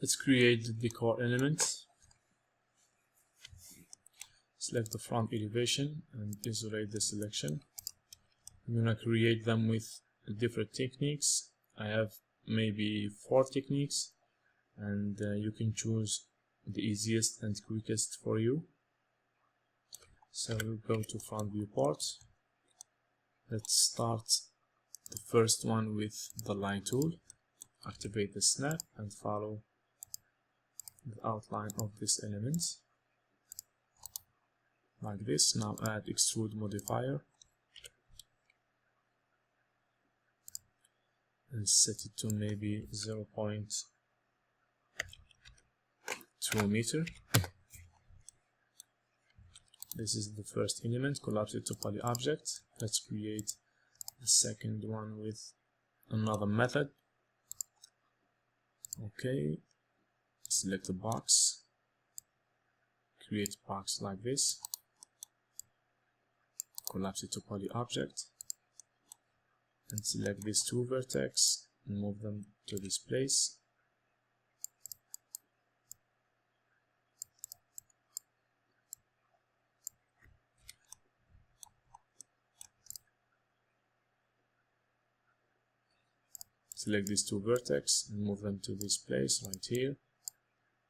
Let's create the decor element. Select the front elevation and isolate the selection. I'm gonna create them with different techniques. I have maybe 4 techniques, and you can choose the easiest and quickest for you. So we'll go to front viewport. Let's start the first one with the line tool. Activate the snap and follow the outline of this element like this. Now add extrude modifier and set it to maybe 0.2 meter. This is the first element. Collapse it to poly object. Let's create the second one with another method. Okay, select a box, create a box like this, collapse it to poly object, and select these 2 vertex and move them to this place. Select these 2 vertex and move them to this place right here.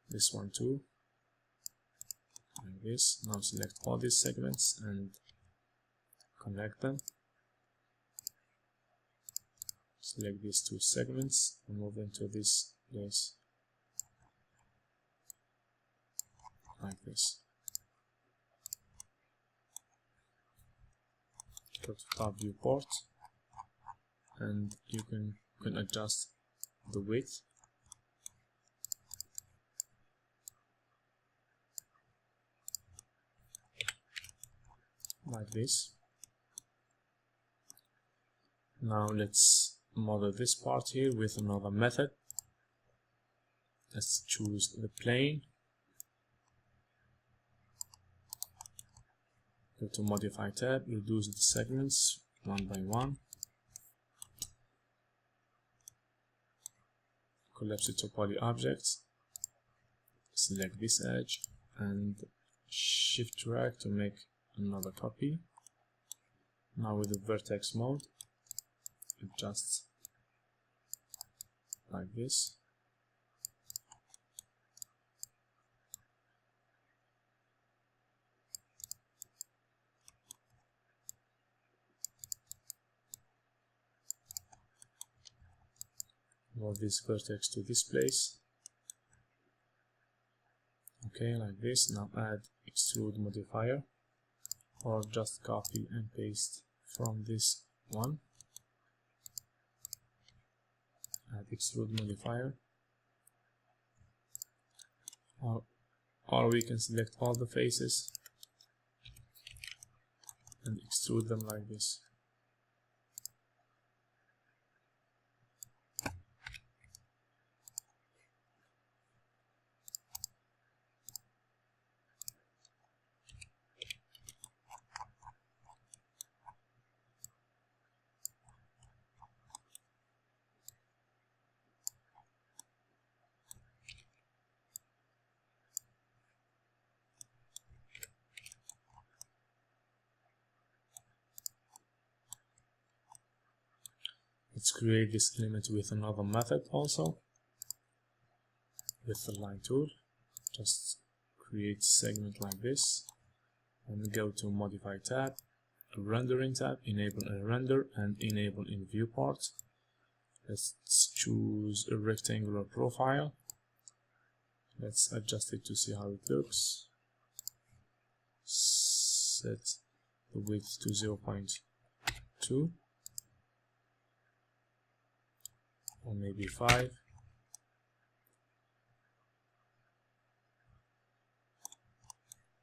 This one too, like this. Now select all these segments and connect them. Select these 2 segments and move them to this place, like this. Go to top viewport, and you can adjust the width. Like this. Now let's model this part here with another method. Let's choose the plane. Go to modify tab, reduce the segments one by one. Collapse it to poly objects. Select this edge and shift drag to make another copy. Now with the vertex mode, adjust like this. Move this vertex to this place. Okay, like this. Now add extrude modifier, or just copy and paste from this one. Add extrude modifier, or we can select all the faces and extrude them like this. Let's create this element with another method also. With the line tool, just create segment like this, and go to modify tab, rendering tab, enable a render and enable in viewport. Let's choose a rectangular profile. Let's adjust it to see how it looks. Set the width to 0.2 or maybe 5.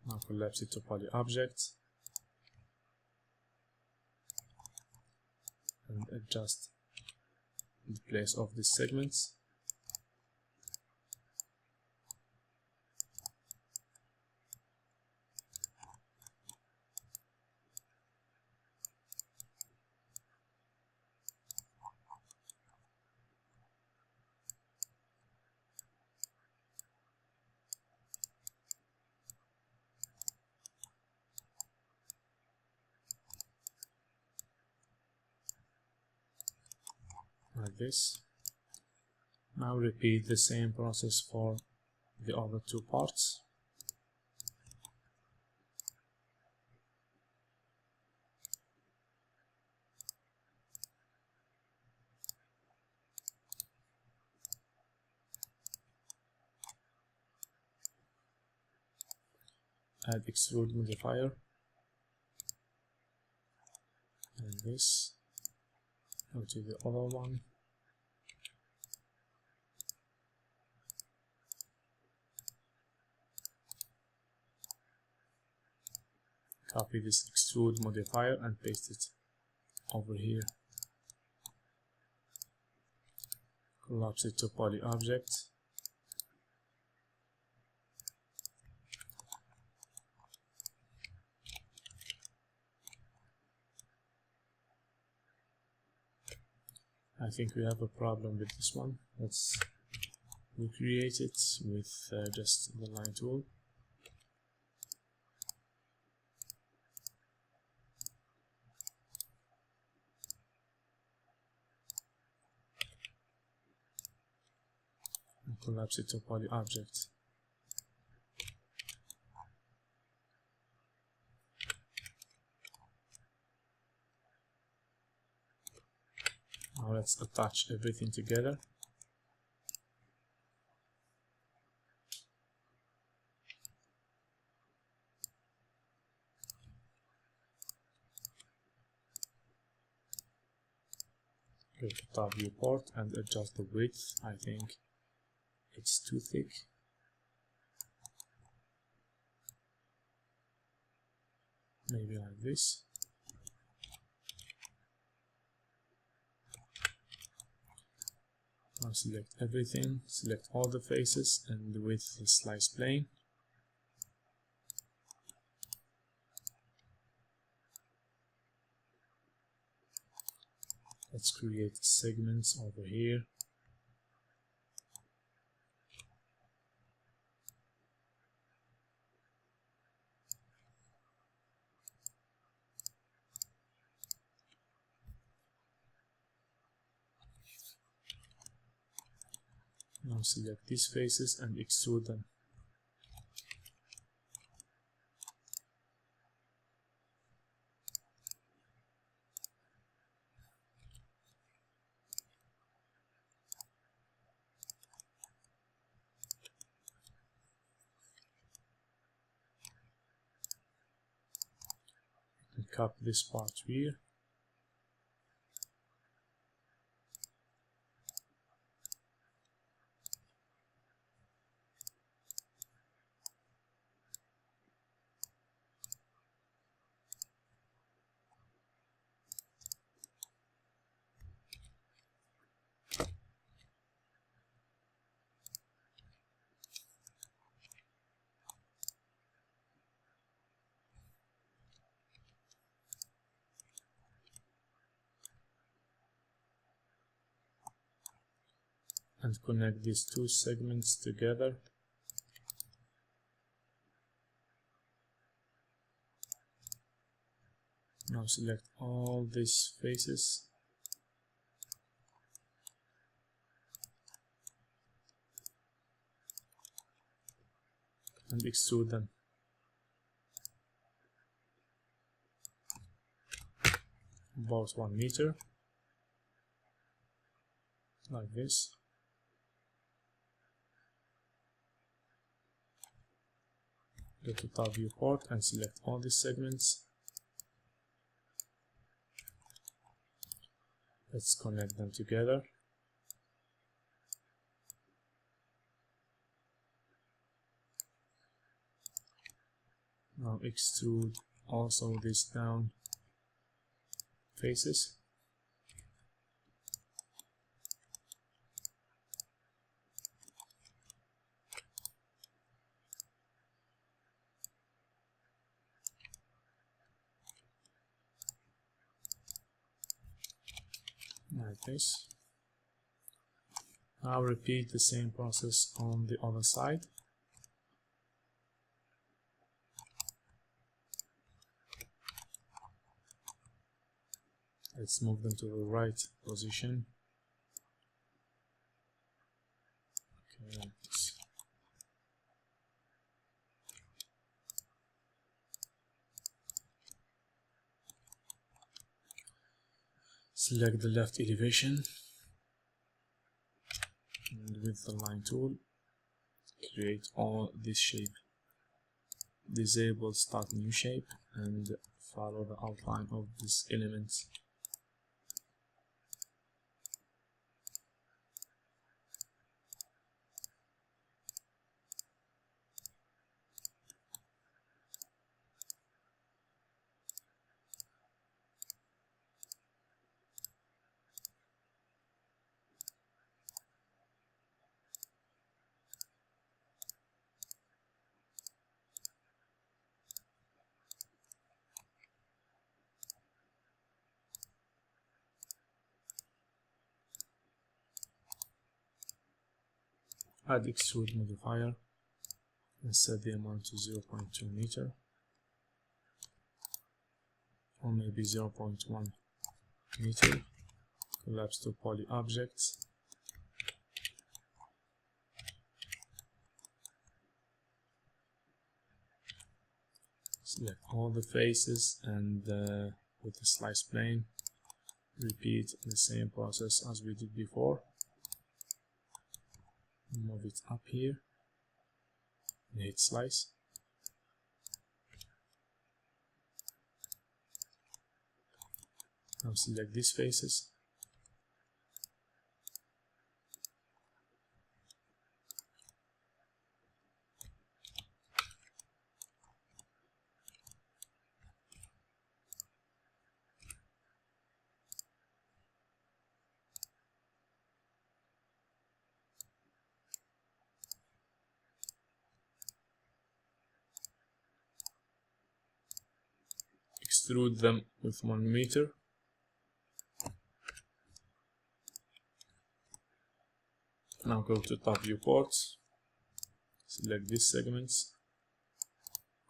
Now collapse it to poly object and adjust the place of these segments. this. Now repeat the same process for the other two parts. Add extrude modifier, and this, go to the other one, copy this extrude modifier and paste it over here, collapse it to poly object, I think we have a problem with this one. Let's recreate it with just the line tool. And collapse it to poly object. Now let's attach everything together. Go to top viewport and adjust the width. I think it's too thick. Maybe like this. Now select everything, select all the faces, and the width is slice plane. Let's create segments over here. Now select these faces and extrude them. And copy this part here. And connect these two segments together. Now select all these faces and extrude them. About 1 meter, like this. Go to top viewport and select all these segments. Let's connect them together. Now extrude also these down faces. Like this. Now repeat the same process on the other side. Let's move them to the right position. Select the left elevation, and with the line tool, create all this shape. Disable start new shape and follow the outline of this element. Add extrude modifier and set the amount to 0.2 meter or maybe 0.1 meter. Collapse to poly objects. Select all the faces and with the slice plane, repeat the same process as we did before. Move it up here, and hit slice. Now select these faces. Extrude them with 1 meter. Now go to top viewport, select these segments,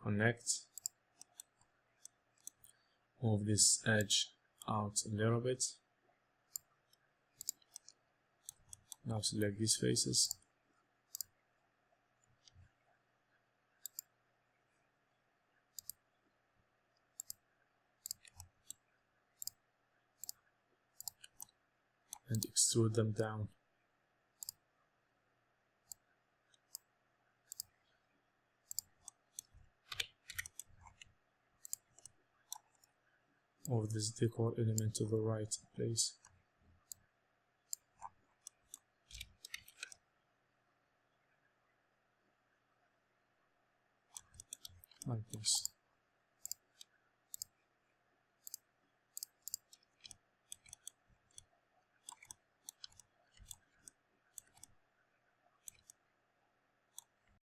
connect, move this edge out a little bit. Now select these faces. And extrude them down. Move this decor element to the right place. Like this.